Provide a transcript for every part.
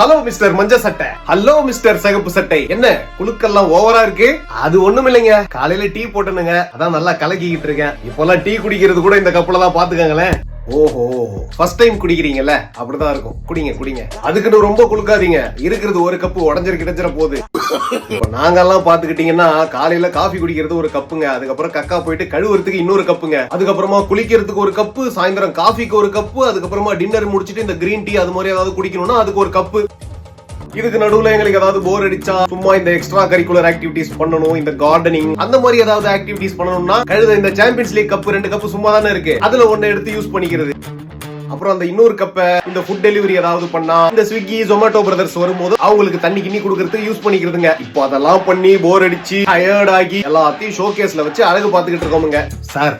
Hello mister மஞ்ச சட்டை, hello mister சிகப்பு சட்டை. என்ன குழுக்கெல்லாம் ஓவரா இருக்கு? அது ஒண்ணும் இல்லைங்க, காலையில டீ போட்டனுங்க, அதான் நல்லா கலக்கிக்கிட்டு இருக்கேன். இப்பெல்லாம் டீ குடிக்கிறது கூட இந்த கப்புல தான் பாத்துக்கங்களேன். ஓஹோ, ஃபர்ஸ்ட் டைம் குடிக்கிறீங்கல்ல, அப்படிதான் இருக்கும். குடிங்க குடிங்க, அதுக்குன்னு ரொம்ப குளுக்காதீங்க. இருக்கிறது ஒரு கப்பு உடஞ்சிரு கிடைச்சிட போகுது. நாங்கெல்லாம் பாத்துக்கிட்டீங்கன்னா காலையில காஃபி குடிக்கிறது ஒரு கப்புங்க, அதுக்கப்புறம் கக்கா போயிட்டு கழுவுறதுக்கு இன்னொரு கப்புங்க, அதுக்கப்புறமா குளிக்கிறதுக்கு ஒரு கப்பு, சாயந்தரம் காஃபிக்கு ஒரு கப்பு, அதுக்கப்புறமா டின்னர் முடிச்சிட்டு இந்த கிரீன் டீ அது மாதிரி ஏதாவது குடிக்கணும்னா அதுக்கு ஒரு கப்பு. இதுக்கு நடுவுல எங்களுக்கு ஏதாவது போர் அடிச்சா சும்மா இந்த எக்ஸ்ட்ரா கரிக்குலர் ஆக்டிவிட்டிஸ் பண்ணணும், இந்த கார்டனிங் அந்த மாதிரி ஏதாவது ஆக்டிவிட்டிஸ் பண்ணணும்னா கழுத இந்த சாம்பியன்ஸ் லீக் கப் 2 கப் சும்மா தானே இருக்கு, அதுல ஒண்ணு எடுத்து யூஸ் பண்ணிக்கிறது. அப்புறம் அந்த இன்னொரு கப்ப இந்த ஃபுட் டெலிவரி ஏதாவது பண்ணா இந்த ஸ்விக்கி ஜொமேட்டோ பிரதர்ஸ் வரும்போது அவங்களுக்கு தண்ணி கிண்ணி கொடுக்கறதுக்கு யூஸ் பண்ணிக்கிறதுங்க. இப்போ அதெல்லாம் பண்ணி போர் அடிச்சு டயர்ட் ஆகி எல்லாத்தையும் ஷோகேஸ்ல வச்சு அழகு பாத்துக்கிட்டு இருக்கோமுங்க. சார்,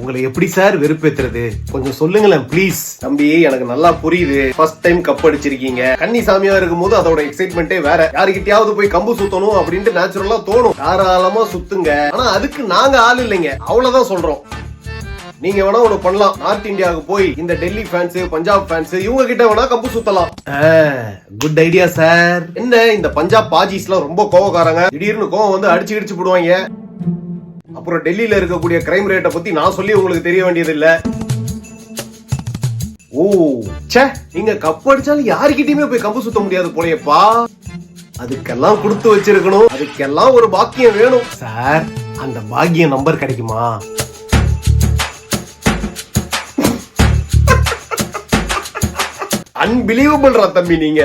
உங்களை எப்படி சார் வெறுப்பேத்துறது, கொஞ்சம் சொல்லுங்களேன் ப்ளீஸ். தம்பி, எனக்கு நல்லா புரியுது, ஃபர்ஸ்ட் டைம் கப் அடிச்சிருக்கீங்க, கன்னி சாமியா இருக்கும் போது அதோட எக்ஸைட்மெண்டே வேற. யாருக்கிட்டயாவது போய் கம்பு சுத்தணும் அப்படின்ட்டு நேச்சுரலா தோணும், தாராளமா சுத்துங்க. ஆனா அதுக்கு நாங்க ஆள் இல்லைங்க, அவ்வளவுதான் சொல்றோம். நீங்க வேணா ஒண்ணு பண்ணலாம், நார்த் இந்தியாவுக்கு போய் இந்த டெல்லி ஃபேன்ஸ், பஞ்சாப் ஃபேன்ஸ் இவங்க கிட்ட வேணா கம்பு சுத்தலாம். Good idea sir. என்ன இந்த பஞ்சாப் பாஜிஸ்லாம் ரொம்ப கோவக்காரங்க, திடீர்னு கோவம் வந்து அடிச்சு அடிச்சு போடுவாங்க. அப்புறம் டெல்லியில இருக்கக்கூடிய கிரைம் ரேட்டை பத்தி நான் சொல்லி உங்களுக்கு தெரிய வேண்டியது இல்ல. ஓ ச்சே, நீங்க கப் அடிச்சாலும் யாருக்கிட்டயுமே போய் கம்பு சுத்த முடியாது போலயப்பா. அதுக்கெல்லாம் கொடுத்து வச்சிருக்கணும், அதுக்கெல்லாம் ஒரு பாக்கியம் வேணும். சார், அந்த பாக்கியம் நம்பர் கிடைக்குமா? அன்பிலீவபிள் தம்பி நீங்க.